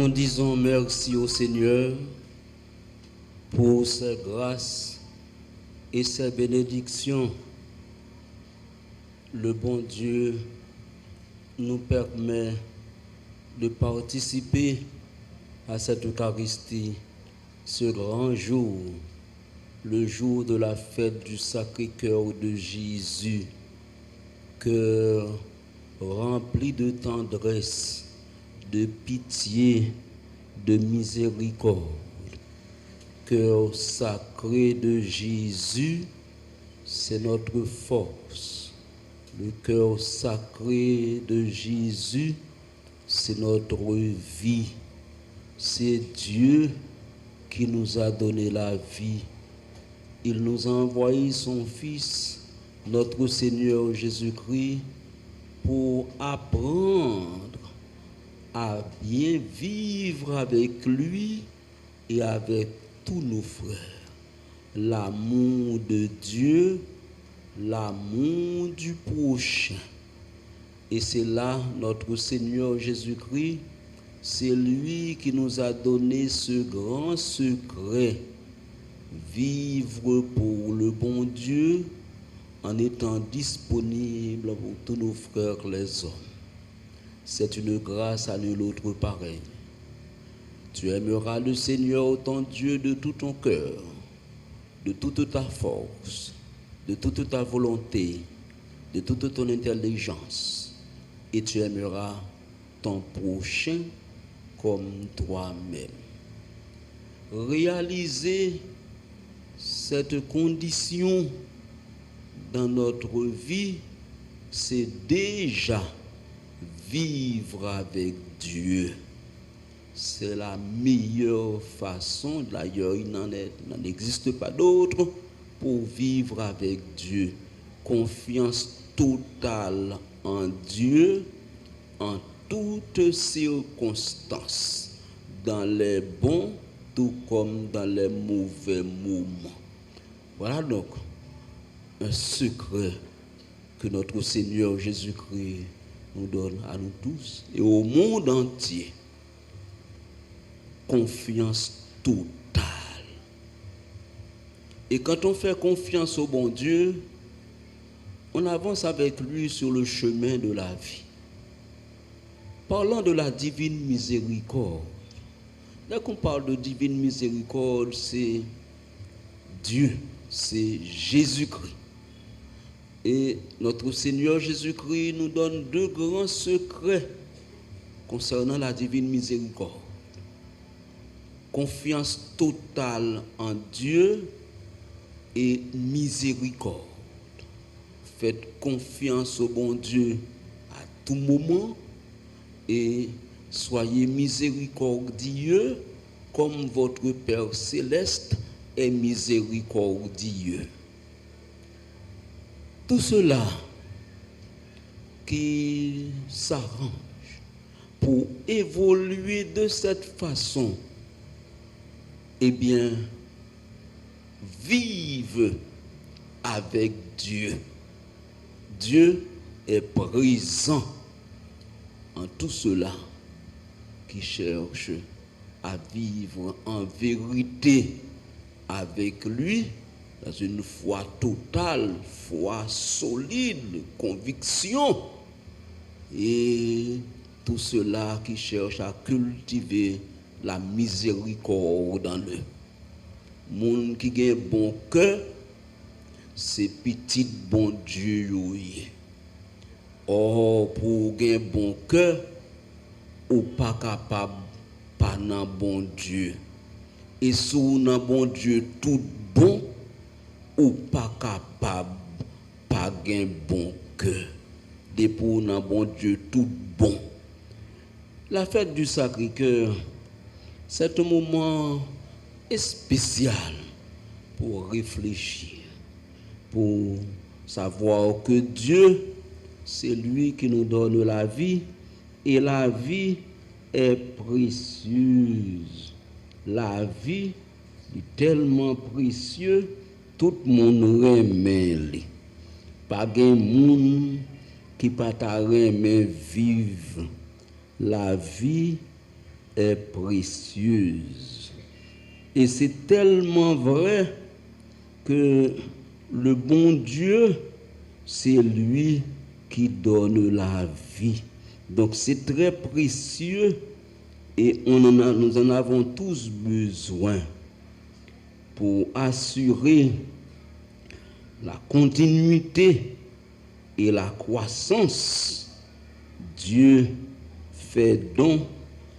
Nous disons merci au Seigneur pour ses grâces et ses bénédictions. Le bon Dieu nous permet de participer à cette Eucharistie, ce grand jour, le jour de la fête du Sacré-Cœur de Jésus, cœur rempli de tendresse, de pitié, de miséricorde. Cœur sacré de Jésus, c'est notre force. Le cœur sacré de Jésus, c'est notre vie. C'est Dieu qui nous a donné la vie. Il nous a envoyé son Fils, notre Seigneur Jésus-Christ, pour apprendre à bien vivre avec lui et avec tous nos frères. L'amour de Dieu, l'amour du prochain. Et c'est là notre Seigneur Jésus-Christ, c'est lui qui nous a donné ce grand secret. Vivre pour le bon Dieu en étant disponible pour tous nos frères les hommes. C'est une grâce à nul autre pareil. Tu aimeras le Seigneur ton Dieu de tout ton cœur, de toute ta force, de toute ta volonté, de toute ton intelligence. Et tu aimeras ton prochain comme toi-même. Réaliser cette condition dans notre vie, c'est déjà vivre avec Dieu. C'est la meilleure façon, d'ailleurs il n'en existe pas d'autre, pour vivre avec Dieu. Confiance totale en Dieu, en toutes circonstances, dans les bons tout comme dans les mauvais moments. Voilà donc un secret que notre Seigneur Jésus-Christ nous donne à nous tous et au monde entier. Confiance totale. Et quand on fait confiance au bon Dieu, on avance avec lui sur le chemin de la vie. Parlant de la divine miséricorde, dès qu'on parle de divine miséricorde, c'est Dieu, c'est Jésus-Christ. Et notre Seigneur Jésus-Christ nous donne deux grands secrets concernant la divine miséricorde. Confiance totale en Dieu et miséricorde. Faites confiance au bon Dieu à tout moment et soyez miséricordieux comme votre Père céleste est miséricordieux. Tout cela qui s'arrange pour évoluer de cette façon, eh bien, vive avec Dieu. Dieu est présent en tout cela qui cherche à vivre en vérité avec lui, dans une foi totale, foi solide, conviction, et tout cela qui cherche à cultiver la miséricorde en eux. Moun qui a un bon cœur, c'est petit bon Dieu. Or, pour gagner un bon cœur, ou pas capable, pas nan bon Dieu. Et sous nan bon Dieu tout bon, ou pas capable, pas gagner bon cœur. Et pour nan bon Dieu tout bon. La fête du Sacré-Cœur, c'est un moment spécial pour réfléchir, pour savoir que Dieu, c'est lui qui nous donne la vie, et la vie est précieuse. La vie est tellement précieuse, tout le monde remet. Pas de monde qui pas ta remet vivre. La vie est précieuse. Et c'est tellement vrai que le bon Dieu, c'est lui qui donne la vie. Donc c'est très précieux et nous en avons tous besoin pour assurer la continuité et la croissance. Dieu fait don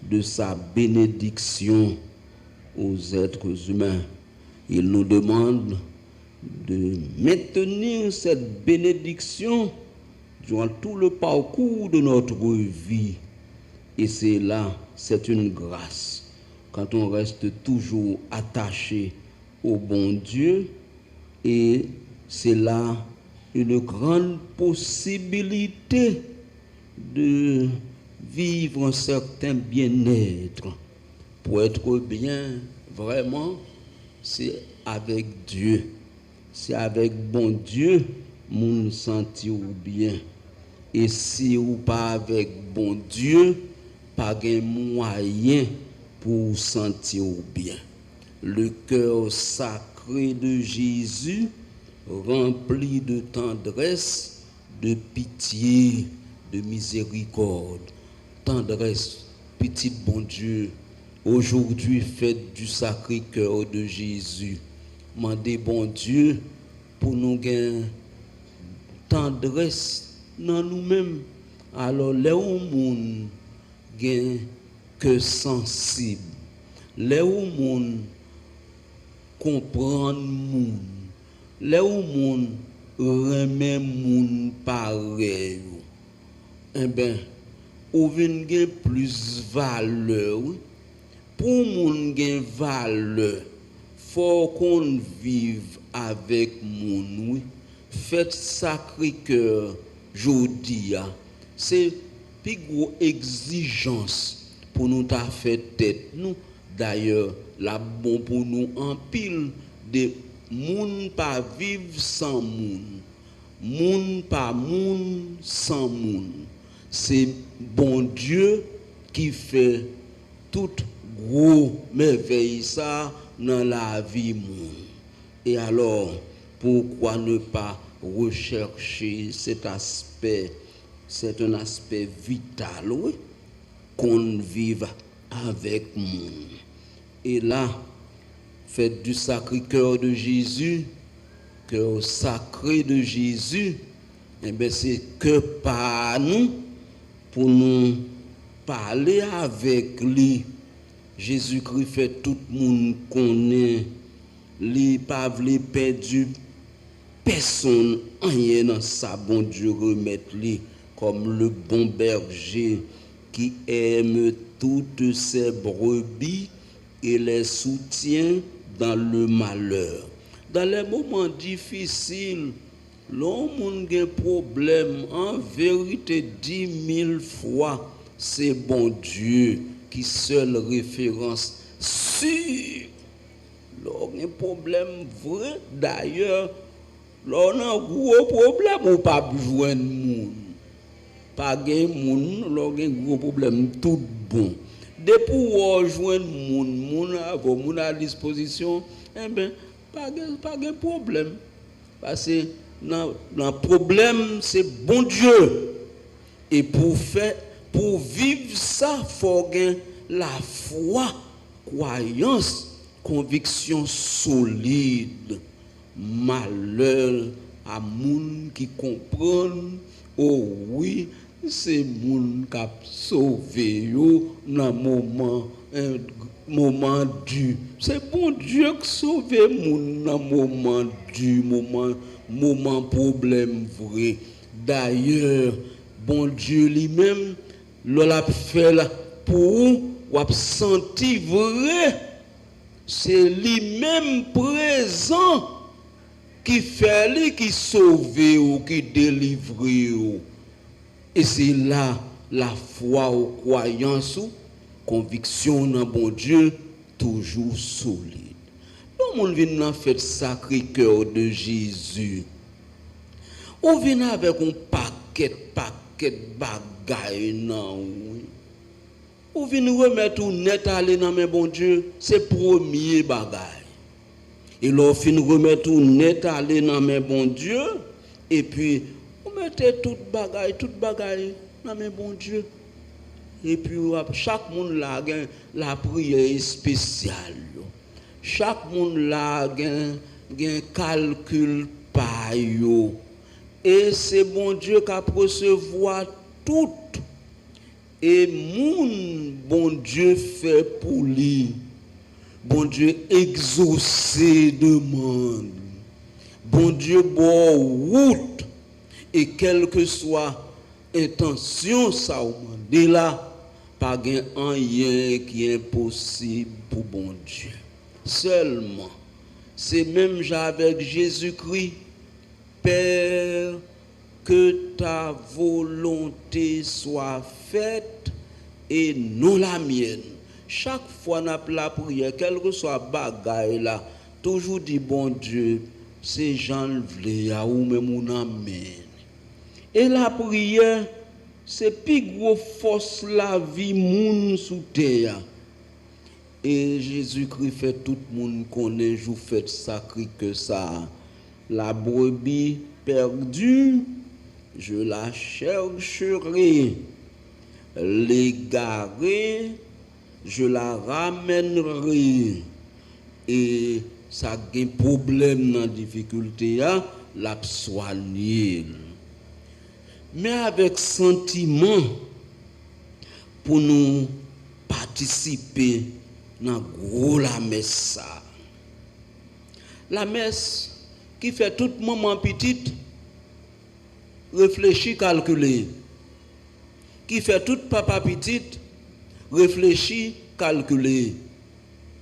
de sa bénédiction aux êtres humains. Il nous demande de maintenir cette bénédiction durant tout le parcours de notre vie. Et c'est là, c'est une grâce. Quand on reste toujours attaché au bon Dieu, et c'est là une grande possibilité de vivre un certain bien-être. Pour être bien, vraiment, c'est avec Dieu. C'est avec bon Dieu, nous sentir bien. Et si ou pas avec bon Dieu, pas de moyen pour sentir bien. Le cœur sacré de Jésus, rempli de tendresse, de pitié, de miséricorde. Tendresse, petit bon Dieu, aujourd'hui fête du Sacré-Cœur de Jésus. Mandez bon Dieu pour nous gagner tendresse dans nous-mêmes. Alors, les gens gagnent que sensible. Les gens comprennent moun. Les gens remet moun pareil. Eh bien, ou vient gain plus valeur. Pour moun gain valeur, faut qu'on vive avec moun. Oui. Faites Sacré-Cœur jodi a. C'est plus gros exigence pour nous ta fait tête nous. D'ailleurs, la bon pour nous en pile de moun pas vivre sans moun. Moun pas moun sans moun. C'est bon Dieu qui fait toute gros merveille ça dans la vie moun. Et alors, pourquoi ne pas rechercher cet aspect? C'est un aspect vital, oui, qu'on vive avec moun. Et là, faites du Sacré-Cœur de Jésus, cœur sacré de Jésus, eh bien c'est que par nous, pour nous parler avec lui. Jésus-Christ fait tout le monde connaît, lui pas vle perdu personne, rien dans sa bon Dieu remettre lui comme le bon berger qui aime toutes ses brebis et les soutient dans le malheur. Dans les moments difficiles, l'homme a un problème, en vérité 10 000 fois, c'est bon Dieu qui seule référence sûre. L'on a un problème vrai, d'ailleurs, l'on a un gros problème ou pas besoin de monde. Pas de monde, l'on a un gros problème tout bon. Depuis qu'on rejoint mon à disposition, eh bien, pas de problème. Parce que le problème, c'est bon Dieu. Et pour vivre ça, il faut avoir la foi, croyance, conviction solide. Malheur à moun qui comprennent, oh oui, c'est moun qui a sauvé yo dans moment du. C'est bon Dieu qui sauve moun dans moment du, moment problème vrai. D'ailleurs, bon Dieu lui-même, l'a fait là pour ou senti vrai. C'est lui-même présent qui fait lui qui sauve ou qui délivre ou. Et c'est là la foi ou croyance ou conviction dans bon Dieu toujours solide. Le monde vient dans fête Sacré-Cœur de Jésus. On vient avec un paquet bagaille non. pour venir remettre tout net aller dans mes bon Dieu, c'est premier bagage. Et là, fin remettre tout net aller dans mes bon Dieu, et puis, vous mettez toute bagaille dans mes bon Dieu. Et puis, chaque monde là a la prière spéciale. Chaque monde là a un calcul par yo. Et c'est bon Dieu qui a recevoir tout. Et mon bon Dieu fait pour lui. Bon Dieu exaucer demande. Bon Dieu bon route. Et quelle que soit intention ça ou demande là, pas gain rien qui est impossible pour bon Dieu. Seulement, c'est même avec Jésus-Christ, Père, que ta volonté soit faite et non la mienne. Chaque fois n'a la prière, quel que soit bagaille là, toujours dit bon Dieu, c'est Jean le vle ou même mon amen. Et la prière, c'est plus gros force la vie moun sous terre. Et Jésus-Christ fait tout le monde connaît, je fais sacré que ça. La brebis perdue, je la chercherai. L'égarée, je la ramènerai. Et ça a un problème dans la difficulté, la soigner. Mais avec sentiment pour nous participer dans gros la messe. La messe qui fait tout moment petite, réfléchir, calculer. Qui fait tout papa petite, réfléchir, calculer.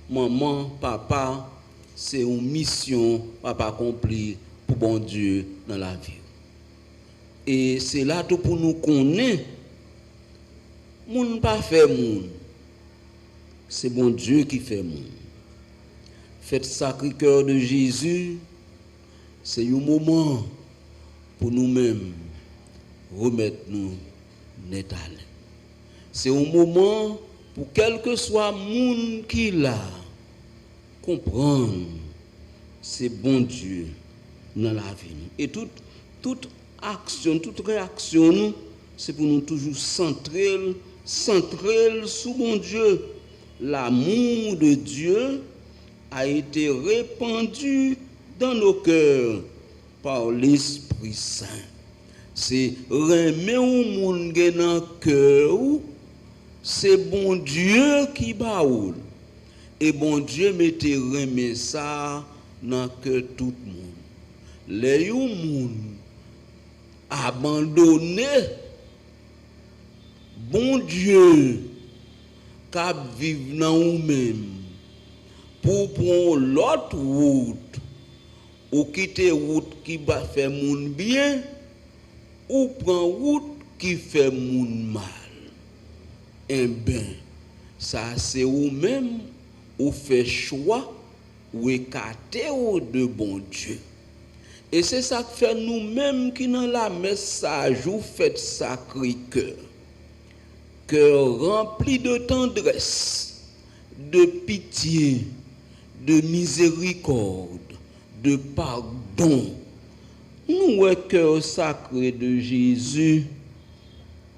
Maman, papa, c'est une mission papa accompli pour bon Dieu dans la vie. Et c'est là tout pour nous connaître. Moun pas fait moun. C'est bon Dieu qui fait moun. Faites Sacré-Cœur de Jésus, c'est un moment pour nous-mêmes remettre nous net à l'aise. C'est un moment pour quel que soit moun qui l'a comprendre c'est bon Dieu dans la vie. Et toute action, toute réaction, c'est pour nous toujours centrer sous bon Dieu. L'amour de Dieu a été répandu dans nos cœurs par l'Esprit Saint. C'est remettre au monde dans le cœur, c'est bon Dieu qui baoule. Et bon Dieu mettez remet ça dans le cœur tout le monde. Les gens abandonné bon Dieu qui vivent dans nous-mêmes pour prendre l'autre route ou quitter route qui va faire moun bien ou prendre route qui fait moun mal. Eh bien, ça c'est vous-même ou fait choix ou écarter de bon Dieu. Et c'est ça que fait nous-mêmes qui dans la message ou fait Sacré-Cœur. Cœur rempli de tendresse, de pitié, de miséricorde, de pardon. Nous, le cœur sacré de Jésus,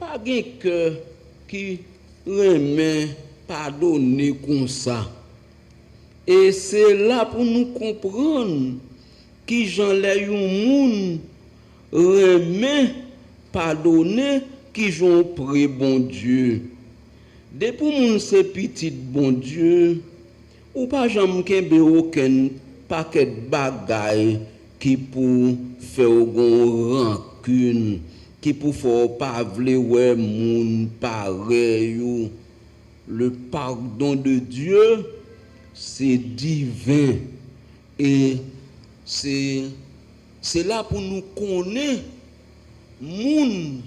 pas un cœur qui remet pardonner comme ça. Et c'est là pour nous comprendre qui j'en l'ai eu moun remet pardonner qui j'en prie bon Dieu. Depuis moun se petit bon Dieu, ou pas jamais kembe aucun paquet bagay qui pour faire gon rancune, qui pour faire pas vle ouais moun pareil. Le pardon de Dieu c'est divin et c'est là pour nous connaître moun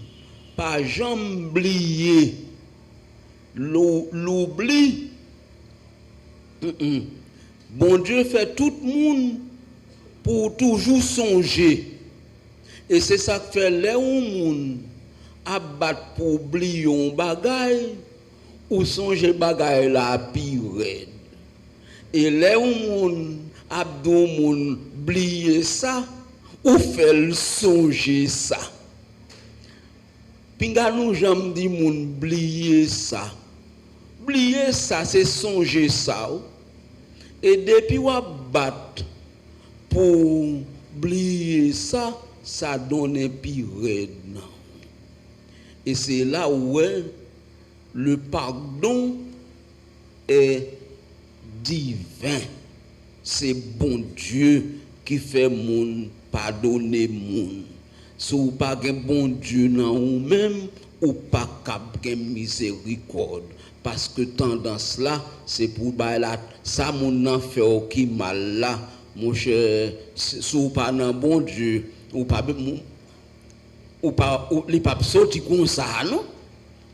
pas jamais oublier l'oubli. Bon Dieu fait tout le monde pour toujours songer. Et c'est ça que fait les gens à battre pour oublier un bagay ou songe bagay la pi red. Et là où moun abdou moun bliye ça, ou fait songer ça. Pinga nou jam di moun bliye ça. Bliye ça c'est songer ça. Et depuis wap bat pour bliye ça, ça donne pi red. Et c'est là où le pardon est divin. C'est bon Dieu qui fait moun pardonner moun. Si ou pas un bon Dieu dans ou même, ou pas cap miséricorde. Parce que tendance là, c'est pour la ça moun nan fait qui mal là, mon cher, si ou pas dans bon Dieu, ou pas les papes sorti comme ça non?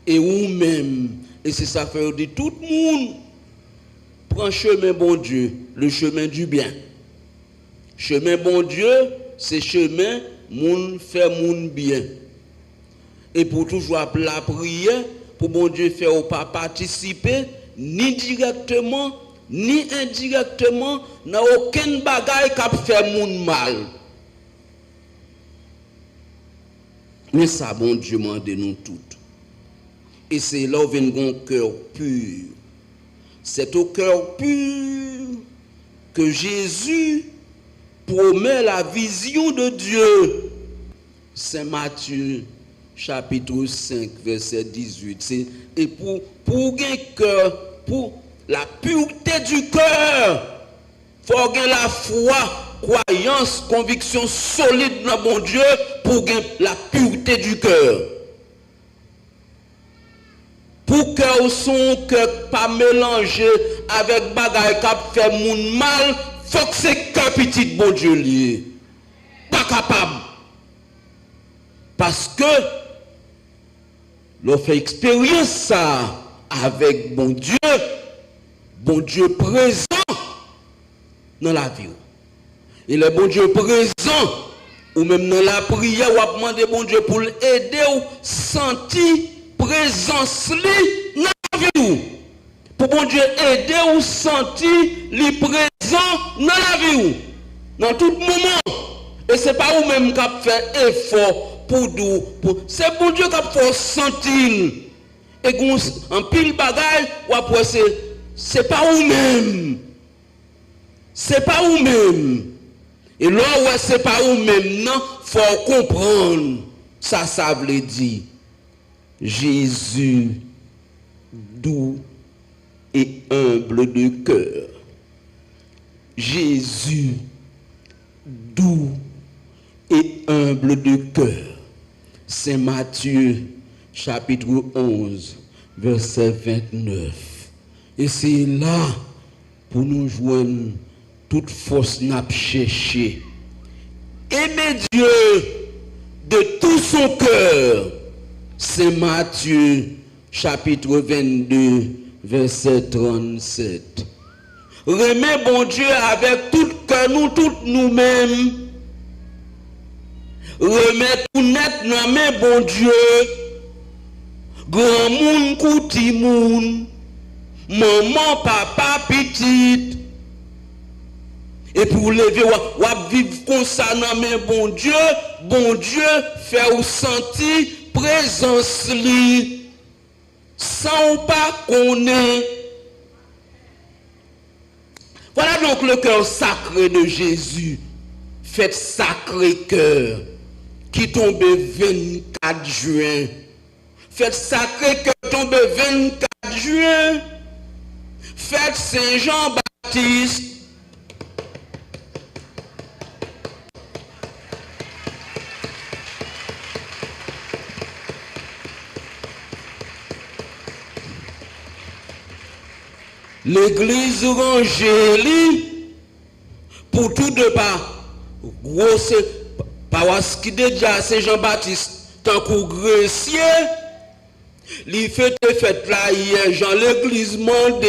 Et ou même, et c'est ça fait de tout le monde prend chemin bon Dieu, le chemin du bien. Chemin bon Dieu, c'est chemin moun fait moun bien. Et pour toujours la prière, pour bon Dieu faire ou pas participer, ni directement, ni indirectement, dans aucun bagaille qui fait moun mal. Mais ça, bon Dieu m'a de nous toutes. Et c'est là où vient un cœur pur. C'est au cœur pur que Jésus promet la vision de Dieu. Saint Matthieu, chapitre 5, verset 18. Et pour un cœur, pour la pureté du cœur, il faut avoir la foi, croyance, conviction solide dans mon Dieu pour la pureté du cœur. Pour que son cœur pas mélangé avec bagaille qui fait moun mal, faut que c'est cœur petit bon Dieu lié. Pas capable. Parce que l'on fait expérience ça avec bon Dieu présent dans la vie. Et le bon Dieu présent, ou même dans la prière, ou à demander bon Dieu pour l'aider ou sentir présence li dans la vie. Pour bon Dieu aider ou sentir li présent dans la vie. Dans tout moment. Et ce n'est pas vous même qui fait effort pour nous. C'est bon Dieu qui fait sentir. Et en pile bagaille, ou après c'est pas vous-même. C'est pas vous-même. Et là, ouais, c'est pas vous-même, non, faut comprendre. Ça veut dire Jésus doux et humble de cœur. Jésus doux et humble de cœur. Saint Matthieu, chapitre 11, verset 29. Et c'est là pour nous joindre toute force n'a cherché. Aimer Dieu de tout son cœur. Saint Matthieu, chapitre 22, verset 37. Remet bon Dieu avec tout cœur, nous, toutes nous-mêmes. Remet tout net dans main bon Dieu. Grand moun, kouti moun. Maman, papa, petite. Et pour lever, ou vivre comme ça dans main bon Dieu fait ou sentir présence li sans pas connaître. Voilà donc le cœur sacré de Jésus. Fête sacré cœur qui tombe 24 juin. Fête sacré cœur tombe 24 juin. Fête Saint Jean-Baptiste. L'église rangée pour tout de pas grosse paroisse qui déjà Saint Jean-Baptiste tant qu'au grecier li fait là hier Jean l'église mandé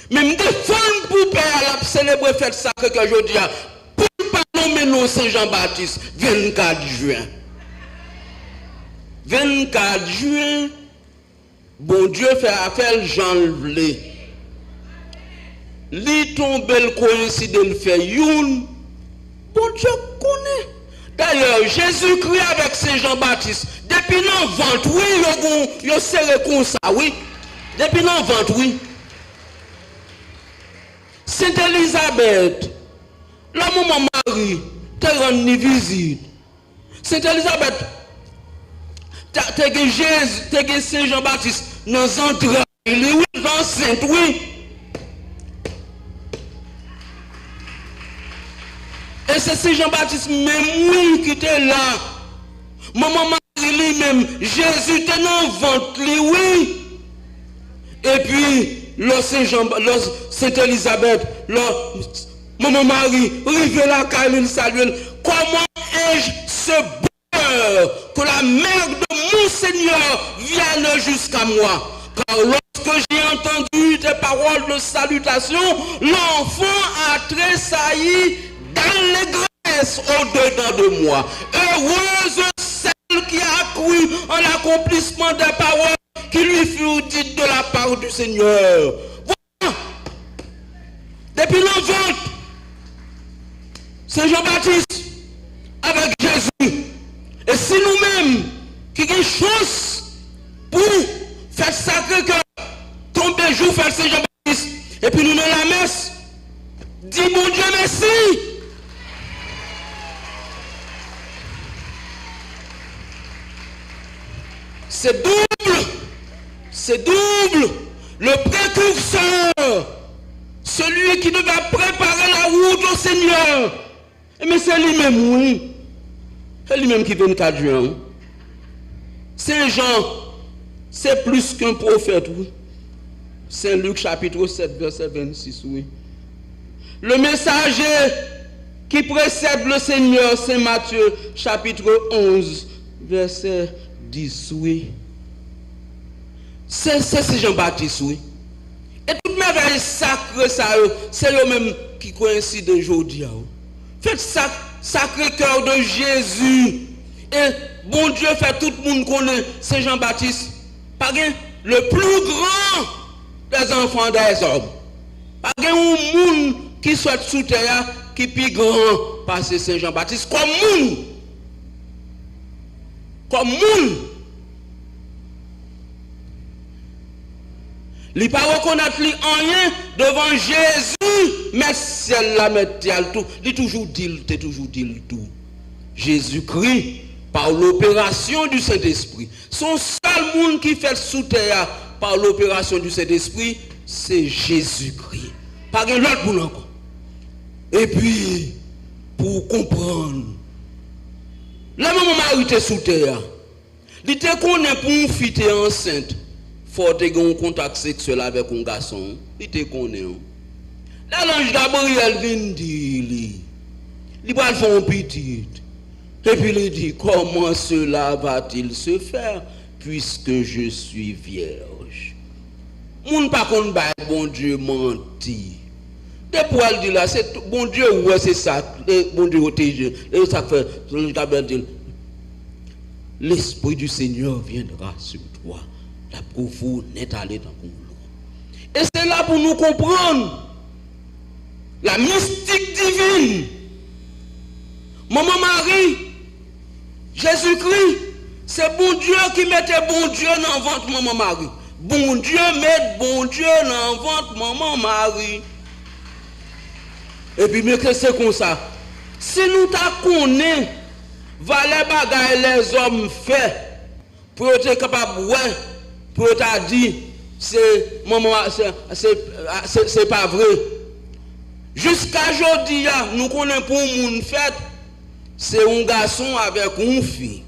même des femmes pour père la célébrer fête sacrée que je dis pour pas nommer non Saint Jean-Baptiste 24 juin 24 juin bon Dieu fait affaire Jean le li tombe le coïncide le fait youn, bon Dieu connaît. D'ailleurs, Jésus-Christ avec Saint Jean-Baptiste, depuis non vente, oui, yo serré comme ça, oui. Depuis non vente, oui. Sainte Elisabeth, la maman Marie, te rend visite. Sainte Elisabeth, te Jésus, te Saint Jean-Baptiste, nous entrailles, oui, l'enceinte, oui. Et c'est Saint Jean-Baptiste même, oui, qui était là. Maman Marie lui-même, Jésus était dans le ventre, oui. Et puis, Sainte Elisabeth, maman Marie, rive la caille, salue. Comment ai-je ce bonheur que la mère de mon Seigneur vienne jusqu'à moi? Car lorsque j'ai entendu tes paroles de salutation, l'enfant a tressailli dans l'allégresse au-dedans de moi. Heureuse celle qui a cru en l'accomplissement des paroles qui lui furent dites de la part du Seigneur. Voilà. Depuis l'enfant, Saint Jean-Baptiste avec Jésus. Et si nous-mêmes qui avons chance pour faire sacré cœur, tomber jour faire Saint Jean-Baptiste, et puis nous dans la messe, dis mon Dieu merci. C'est double. C'est double. Le précurseur, celui qui devait préparer la route au Seigneur. Mais c'est lui-même, oui. C'est lui-même qui vient 4 juin. Saint Jean, c'est plus qu'un prophète, oui. Saint Luc chapitre 7, verset 26, oui. Le messager qui précède le Seigneur, Saint Matthieu chapitre 11, verset 10, oui. C'est Jean-Baptiste, oui. Et toute merveille sacrée, c'est eux-mêmes qui coïncident aujourd'hui. Faites sacré cœur de Jésus. Et bon Dieu fait tout le monde connaît Saint Jean-Baptiste. Pas le plus grand des enfants des hommes. Pas un monde qui soit sous terre qui est plus grand parce que Saint Jean-Baptiste. Comme monde. Il ne peut pas reconnaître rien devant Jésus, mais celle-là, tout. Il toujours dit tout. Jésus-Christ, par l'opération du Saint-Esprit. Son seul monde qui fait sous terre par l'opération du Saint-Esprit, c'est Jésus-Christ. Pas de l'autre monde encore. Et puis, pour comprendre, la maman Marie était sous terre. Il était connu pour une fille enceinte. Faut avoir un contact sexuel avec un garçon, il te connaît. Là, l'ange Gabriel vient dire, il va faire un petit. Et puis il dit, comment cela va-t-il se faire puisque je suis vierge? Moun pas qu'on va bon Dieu menti. Depuis elle dit là, c'est bon Dieu, ouais, c'est ça, bon Dieu, et ça fait, l'ange Gabriel dit, l'Esprit du Seigneur viendra sur toi. La profonde n'est allée dans le monde. Et c'est là pour nous comprendre la mystique divine. Maman Marie, Jésus-Christ, c'est bon Dieu qui mettait bon Dieu dans le ventre Maman Marie. Bon Dieu met bon Dieu dans le ventre Maman Marie. Et puis, mais que c'est comme ça. Si nous connaissons, valait bagaille les hommes fait pour être capable de pour t'a dit c'est maman c'est pas vrai. Jusqu'à aujourd'hui nous connaissons pour monde fait c'est un garçon avec une fille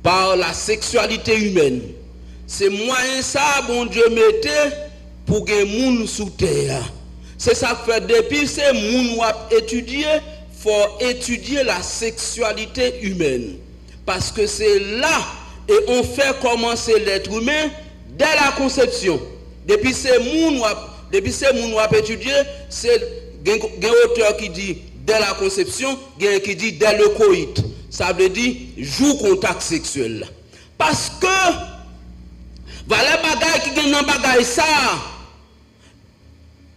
par la sexualité humaine. C'est moyen ça bon Dieu mettait pour que monde sous terre. C'est ça que fait depuis ces monde étudier, faut étudier la sexualité humaine parce que c'est là et on fait commencer l'être humain dès la conception. Depuis ces moun wap étudier, c'est un auteur qui dit dès la conception, un qui dit dès le coït. Ça veut dire jour contact sexuel. Parce que Voilà bagay qui gagne dans bagay ça.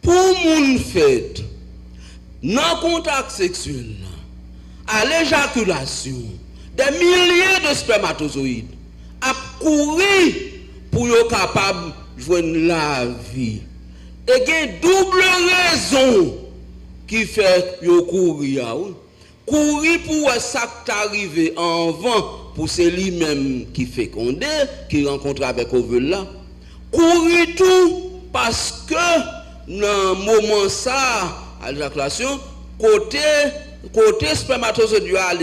Pour moun fait non contact sexuel à l'éjaculation des milliers de spermatozoïdes a courir pour être capable de joindre la vie. Et il y a une double raison qui fait yo courir. Courir pour ça qui arrive en vent, pour c'est lui-même qui féconde, qui rencontre avec ovule là. Courir tout parce que dans le moment ça, à l'éjaculation, côté spermatozoïde, il y a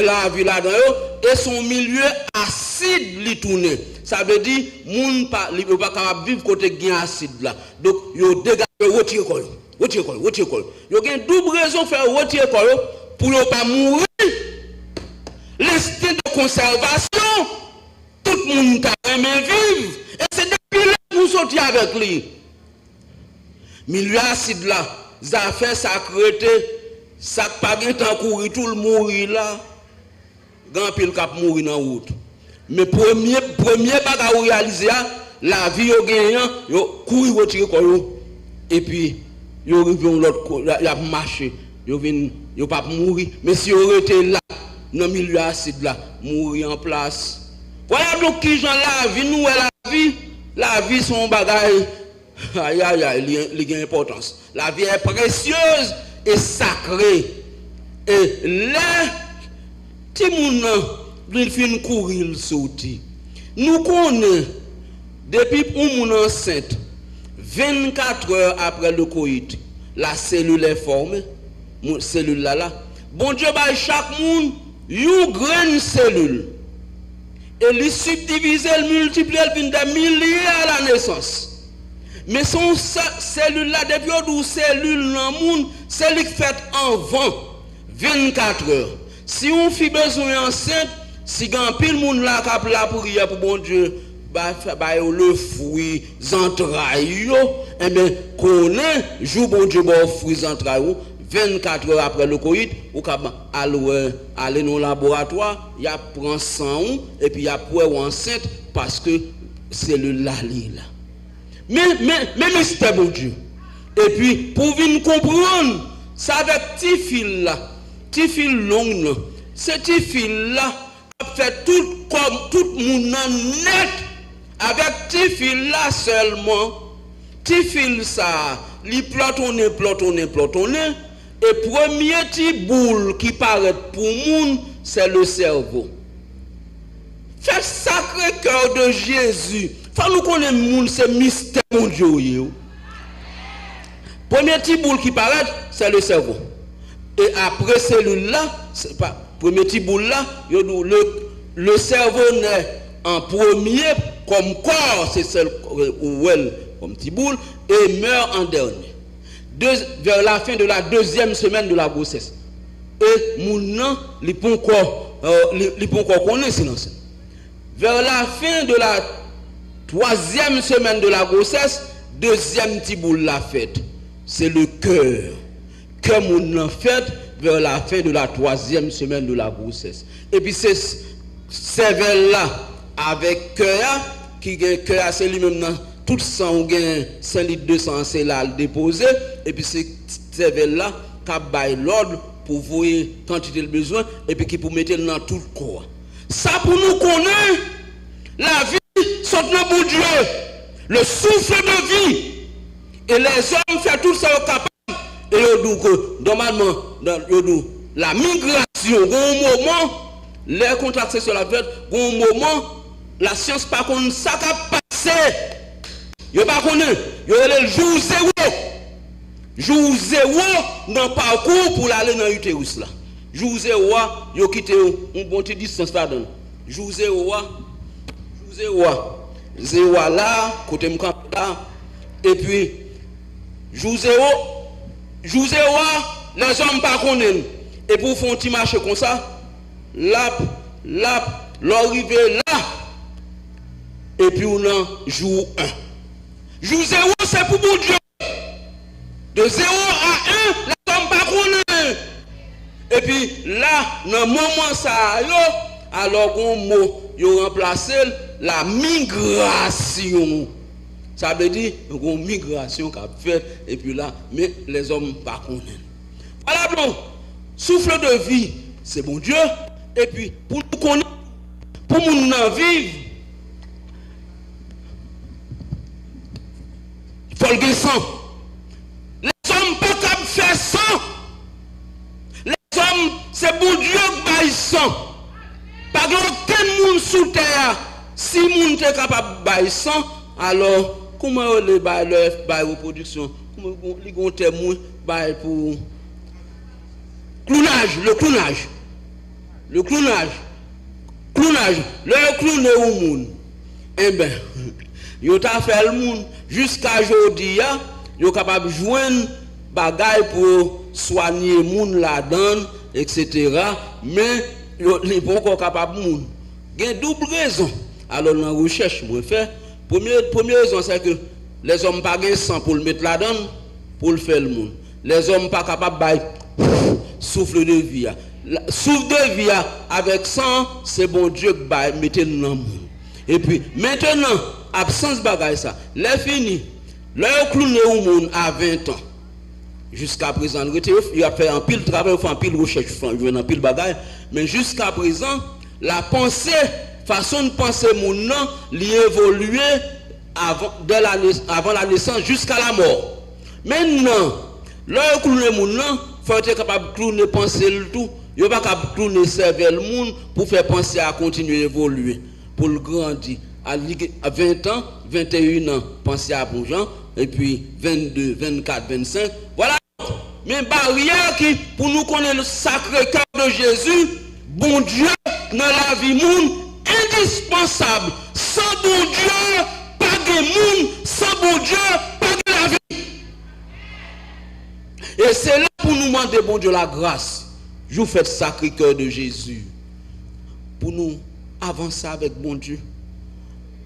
la vie là-dedans et son milieu acide li tourne. Ça veut dire moun pas li pas capable vivre côté gain acide là. Donc yo dégage retirer corps. Yo gen double raison faire retirer corps pour ne pas mourir. L'instinct de conservation, tout le monde t'a aimé vivre. Et c'est depuis là pour sortir avec lui. Milieu acide là, ça fait ça crêter, ça pas de temps courir, tout le mourir là. Grand pile cap mourir dans route. Mais premier bagage réaliser la vie yo gagnant, yo courir retirer corps et puis yo revient l'autre y a marché, yo pas mourir, mais si yo était là dans milieu acide là, mourir en place. Voilà donc qui gens la vie nous la vie son bagage aïe il a importance. La vie est précieuse et sacrée. Et là ti moun il fin courir sauter. Nous connaissons depuis un moun enceinte 24 heures après le coït, la cellule est formée, cellule là. Bon Dieu ba chaque monde une grande cellule. Et les subdiviser, le multiplier, il des milliers à la naissance. Mais son cellule là, depuis où cellule dans le monde, c'est lui qui fait en vent 24 heures. Si on fait besoin enceinte, si un pile monde là qui a prière pour bon Dieu, le fruit, entrailles, et bien, connaît, joue bon Dieu, fruit, entrailles, 24 heures après le coït, ou aller dans le laboratoire, il y a prend sang et puis il y a pour enceinte parce que c'est le lali là. Mais mystère bon Dieu. Et puis pour venir comprendre, ça avec petit fil là, petit fil long, ce petit fil là a fait tout comme tout monde net avec petit fil là seulement. Petit fil ça, li plotonné. Et premier petit boule qui paraît pour moun, c'est le cerveau. Fait sacré cœur de Jésus. Faut nous connaître moun, c'est mystère mon Dieu. Premier petit boule qui paraît, c'est le cerveau. Et après celui-là, c'est pas premier petit boule là, le cerveau naît en premier comme corps, c'est celle ou elle comme petit boule, et meurt en dernier. Vers la fin de la deuxième semaine de la grossesse. Et mon li pon encore connaît silence. Vers la fin de la troisième semaine de la grossesse, deuxième petit boule la fête. C'est le cœur. Que mon fait vers la fin de la troisième semaine de la grossesse. Et puis c'est cervelle là avec cœur qui gagne cœur c'est lui-même dans tout sang ou gain 5 litres de sang c'est là le déposer et puis c'est cervelle là qui bail l'ordre pour voir quantité de besoin et puis qui pour mettre dans tout le corps. Ça pour nous connaître la vie sont dans bout Dieu, le souffle de vie et les hommes font tout ça capable et yo dit que normalement la migration un moment les contrats sexuels la fête un moment la science pas connaît ça qui passé. Yo pas connaît, yo le jour zéro dans parcours pour aller dans l'utérus là. Jour zéro, yo quitté un bon petit distance là dedans. Jour zéro là, côté me camp là et puis jour zéro, les hommes pas connaît et pour faire un petit marché comme ça, l'arrivée là et puis on a jour 1. Jour 0 c'est pour bon Dieu. De 0 à 1, les hommes pas connaît. Et puis là, dans le moment ça, alors qu'on mot, yo remplacé la migration. Ça veut dire une migration qu'a fait et puis là, mais les hommes pas connaissent. Voilà bon, souffle de vie, c'est bon Dieu. Et puis pour nous connaître, pour nous vivre, il faut le sang. Les hommes pas capables de faire sang. Les hommes, c'est bon Dieu qui baille sang. Pas aucun monde sous terre. Si monde est capable de bailler sang, alors comment les bailler leur reproduction? Comment les gon témoin bailler pour clonage, le clonage. Le clonage. Clonage, le cloné au monde. Eh bien, yo t'a fait le monde jusqu'à aujourd'hui, yo capable de joindre bagaille pour soigner monde là-dedans, etc. Mais les pas encore capable monde. Il y a double raison. Alors dans la recherche moi fait, première raison c'est que les hommes pas gain sang pour le mettre là-dedans pour le faire le monde. Les hommes pas capable bailler souffle de vie. Souffle de vie avec sang, c'est bon Dieu qui baille mettre dans le monde. Et puis maintenant absence bagaille ça. Les fini. Leur clouné au monde à 20 ans. Jusqu'à présent, il a fait un pile travail, il fait un pile recherche, il fait un pile bagaille, mais jusqu'à présent, la pensée, façon de penser mon nom, l'évoluer avant la naissance jusqu'à la mort. Maintenant, leur clouné mon nom, il faut être capable de clouner penser le tout, il n'est pas capable de clouner cerveau le monde pour faire penser à continuer à évoluer, pour le grandir. À 20 ans, 21 ans, penser à bon gens, et puis 22, 24, 25, voilà. Mais barrière qui, pour nous connaître le sacré cœur de Jésus, bon Dieu, dans la vie monde, indispensable. Sans bon Dieu, pas de monde, sans bon Dieu, pas de la vie. Et c'est là pour nous demander, bon Dieu, la grâce. Je vous fais le sacré cœur de Jésus. Pour nous avancer avec bon Dieu.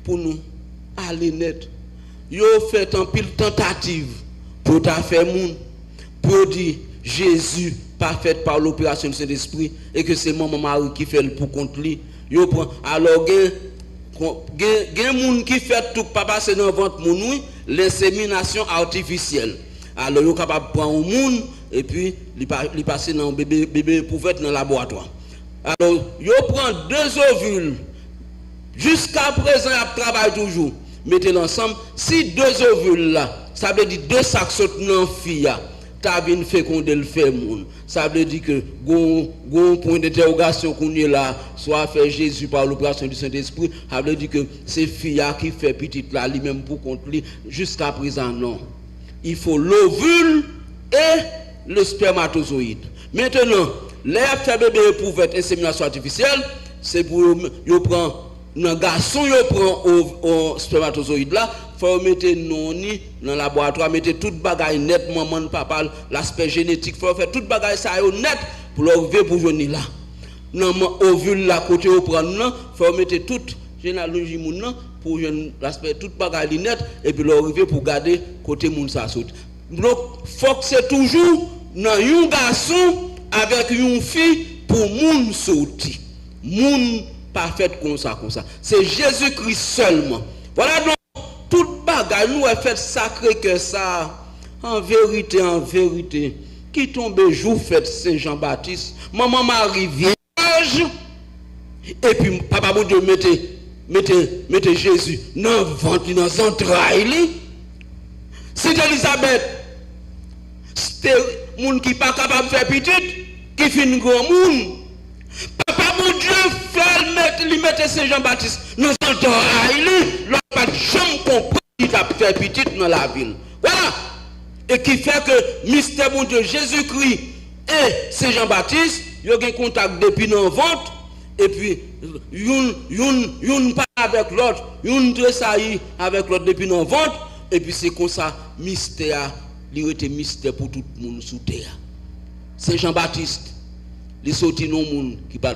Pour nous aller net. Yo fait un pile tentative pour ta faire monde. Pour dire Jésus pas fait par l'opération de Saint-Esprit et que c'est maman Marie qui fait le pour contre lui. Yo prend alors gen moun qui fait tout pas passer dans ventre moun l'insémination artificielle. Alors yo capable prendre un moun et puis li passer dans bébé pouvette dans le laboratoire. Alors yo prend 2 ovules. Jusqu'à présent il travaille toujours. Mettez l'ensemble si 2 ovules là, ça veut dire 2 sacs sautent dans fille. T'as bien fécondé le fait monde. Ça veut dire que gon point d'interrogation qu'on est là, soit fait Jésus par l'opération du Saint-Esprit, ça veut dire que c'est fille qui fait petite là lui-même pour contre lui jusqu'à présent non. Il faut l'ovule et le spermatozoïde. Maintenant, les fait bébé pour être insémination artificielle, c'est pour yo prend un garçon yo prend au spermatozoïde là, faut mettre non ni dans le laboratoire, mettre toute bagaille net maman papa, l'aspect génétique, faut faire toute bagaille ça net pour l'ouvrir pour venir là. Dans ovule là côté au prendre là, faut mettre toute généalogie moun là pour l'aspect toute bagaille net et puis l'ouvrir pour garder côté moun ça saute. Donc faut que c'est toujours dans un garçon avec une fille pour moun sauter. Moun pas fait comme ça. C'est Jésus-Christ seulement. Voilà donc toute bagaille nous est fait sacré que ça. En vérité, qui tombe jour fête Saint Jean-Baptiste, maman Marie vierge, et puis papa bon Dieu mettez Jésus dans le ventre, dans les entrailles. C'est Elisabeth, c'était monde qui pas capable de faire petite, qui fait une grand monde. Papa mon Dieu fait mettre Saint Jean-Baptiste dans les entrailles, il n'a pas de jambe compris qu'il a fait petite dans la ville. Voilà. Et qui fait que mystère mon Dieu Jésus-Christ et Saint Jean-Baptiste, ils ont un contact depuis dans le ventre, et puis ils pas avec l'autre, ils tressaillent avec l'autre depuis dans le ventre, et puis c'est comme ça, mystère, il était mystère pour tout le monde sous terre. Saint Jean-Baptiste, il sorti dans le monde qui pas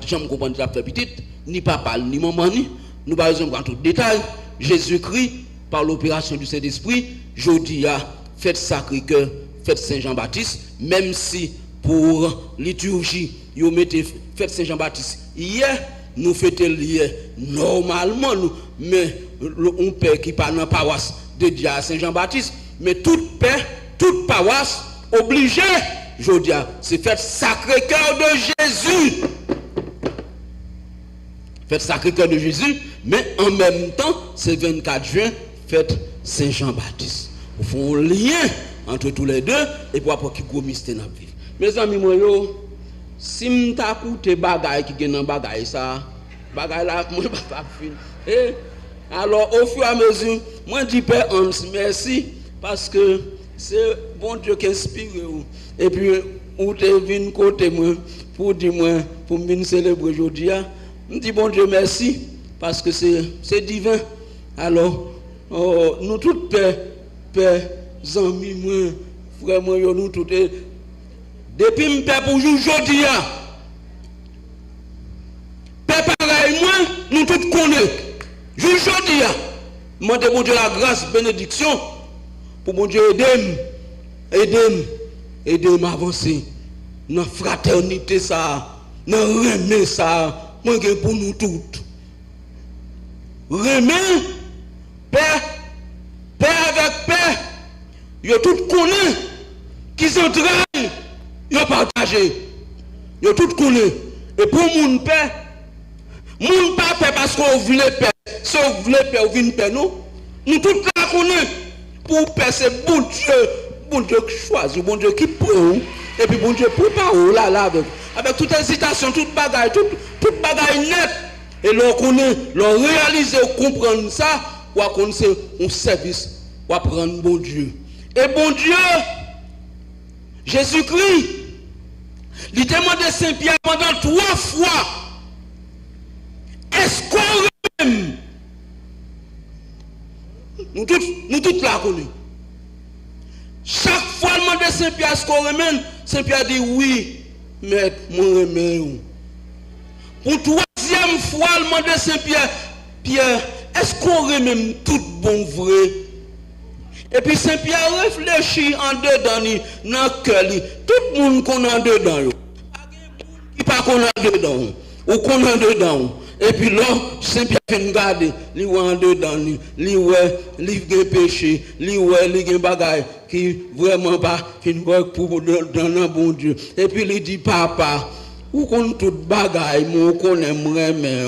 jamais comprendre la fait petite, ni papa, ni maman, ni nous pas besoin de tout détail. Jésus-Christ, par l'opération du Saint-Esprit, jeudi a fait Sacré-Cœur, fête Saint-Jean-Baptiste, même si pour liturgie, ils mettaient fête Saint-Jean-Baptiste hier, nous fêtons normalement, nous, mais un père qui parle dans la paroisse de Dieu à Saint-Jean-Baptiste, mais toute père, toute paroisse, obligée, je dis, c'est fête Sacré-Cœur de Jésus. Fête Sacré-Cœur de Jésus, mais en même temps, c'est 24 juin, fête Saint-Jean-Baptiste. Au fond, un lien entre tous les deux, et pour après qui gros mystère dans la vie. Mes amis, moi, si je t'écoute des bagailles qui sont dans bagaille ça, bagaille là, moi, je ne vais pas finir. Alors, au fur et à mesure, moi, je dis Père Hans, merci, parce que c'est bon Dieu qui inspire. Et puis, où tu es venu côté moi, pour dire moi, pour me célébrer aujourd'hui, je dis bon Dieu merci, parce que c'est divin. Alors, nous tous, père, amis, moi, frère, moi, nous tous, depuis que je pour aujourd'hui, père pareil, moi, nous tous connaissons. Aujourd'hui, je demande bon Dieu la grâce, bénédiction, pour mon Dieu aider m'avancer dans la fraternité, ça, dans le remet, ça, moi, pour nous tous. Remet, père avec père, ils tous connaissent, qui s'entraînent, ils partagent, ils tous connaissent. Et pour mon père, mon père, parce qu'on voulait père, si on voulait père, on vient père, nous tous la connaissons. Pour père, c'est bon Dieu qui choisit, bon Dieu qui prend, et puis bon Dieu prépare là, avec toute hésitation, toute bagaille, toute bagaille nette. Et l'on connaît, l'on réalise, on comprend ça, ou on sait un service, ou prendre bon Dieu. Et bon Dieu, Jésus-Christ, il demande de Saint-Pierre pendant 3 fois. Est-ce qu'on remet? Nous tous la connaissons. Chaque fois le demande de Saint-Pierre, est-ce qu'on remet? Saint-Pierre dit oui, maître, mon remède. Pour 3e fois le demande de Saint-Pierre, Pierre, est-ce qu'on remet tout bon vrai? Et puis Saint-Pierre réfléchit en dedans, dans le cœur, tout le monde qu'on a dedans. Qui pas qu'on a dedans, ou qu'on a dedans. Et puis là, Saint-Pierre fait regarder, il voit en dedans, il voit le péché, il voit les bagailles qui vraiment pas pour dans le bon Dieu. Et puis il dit, papa, où qu'on tout bagaille, moi qu'on aimerait, mais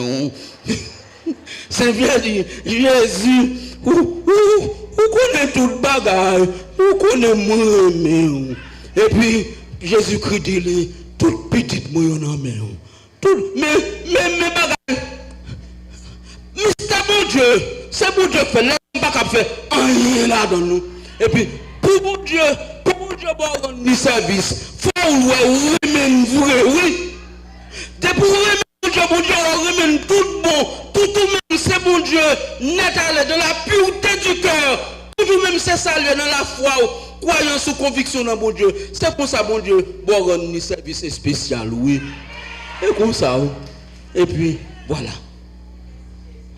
Saint-Pierre dit, Jésus, où qu'on est tout bagaille, où qu'on aimerait, mais et puis Jésus-Christ dit, toute petite moyenne, mais mais bagaille. Mais c'est bon Dieu. C'est bon Dieu fait. Là, on ne peut pas faire rien là dans nous. Et puis, pour bon Dieu, bon rendre service, il faut remettre vrai, oui. Depuis bon Dieu, on remet tout bon. Tout même, c'est bon Dieu, net à l'aise, de la pureté du cœur. Toujours même, c'est ça, dans la foi, croyance sous conviction dans bon Dieu. C'est pour ça, bon Dieu, bon rendre service spécial, oui. Et comme ça, et puis voilà.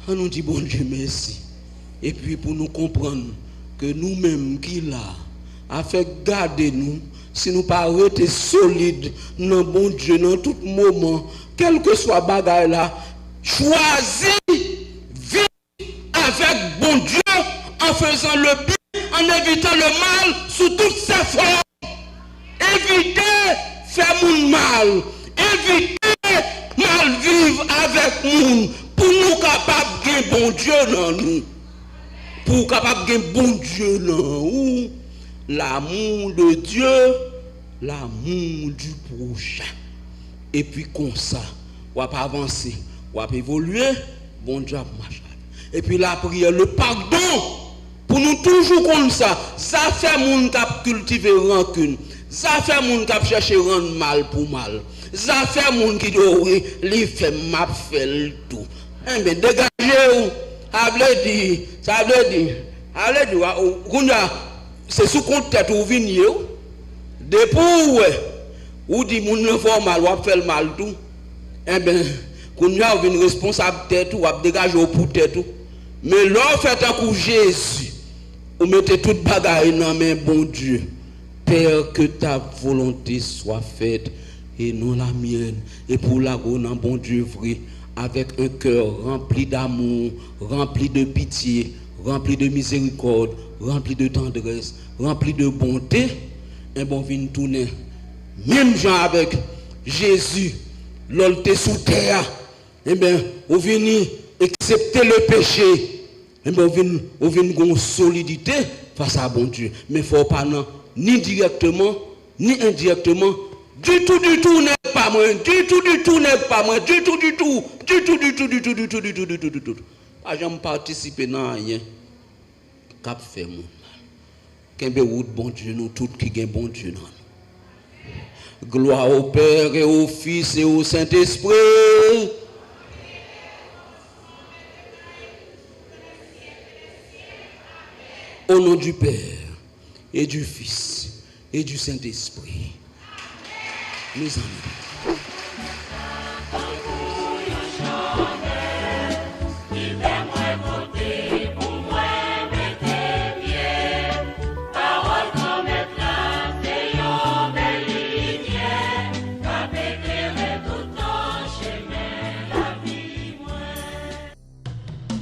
On nous dit bon Dieu merci. Et puis pour nous comprendre que nous-mêmes qui là, a fait garder nous, si nous pas rester solides dans bon Dieu, dans tout moment, quel que soit bagaille là, choisis, vis avec bon Dieu en faisant le bien, en évitant le mal sous toutes ses formes. Évitez faire mon mal. Évitez mal vivre avec nous pour nous capables de bon Dieu dans nous. Pour capable de bon Dieu dans nous. L'amour de Dieu, l'amour du prochain. Et puis comme ça, on va avancer, on va évoluer, bon Dieu marche. Et puis la prière, le pardon, pour nous toujours comme ça, ça fait mon cap cultiver rancune. Ça fait mon cap chercher rendre mal pour mal. Ça fait mon qui dit lui fait m'a fait tout. Eh bien dégagez-vous. Ça veut dire c'est sous compte tête ou venir. Depuis ou dit mon ne fait mal ou fait mal tout. Eh bien qu'on y a une responsabilité tout, ou dégager pour tête tout. Mais là fait un coup Jésus. Vous mettez toute bagaille dans main bon Dieu. Père, que ta volonté soit faite et non la mienne. Et pour la bonne bon Dieu vrai avec un cœur rempli d'amour, rempli de pitié, rempli de miséricorde, rempli de tendresse, rempli de bonté, et bon, vient tourner. Même gens avec Jésus, l'olté sous terre, et bien, on vient accepter le péché, et bien, on vient une solidité face à bon Dieu. Mais il ne faut pas, non, ni directement, ni indirectement, du tout n'est pas moi, du tout n'est pas moi, du tout, pas jamais participer dans rien. Cap fait mon. Qu'un route bon Dieu nous tous qui gagne bon Dieu non. Gloire au Père et au Fils et au Saint-Esprit. Au nom du Père et du Fils et du Saint-Esprit. Mes amis.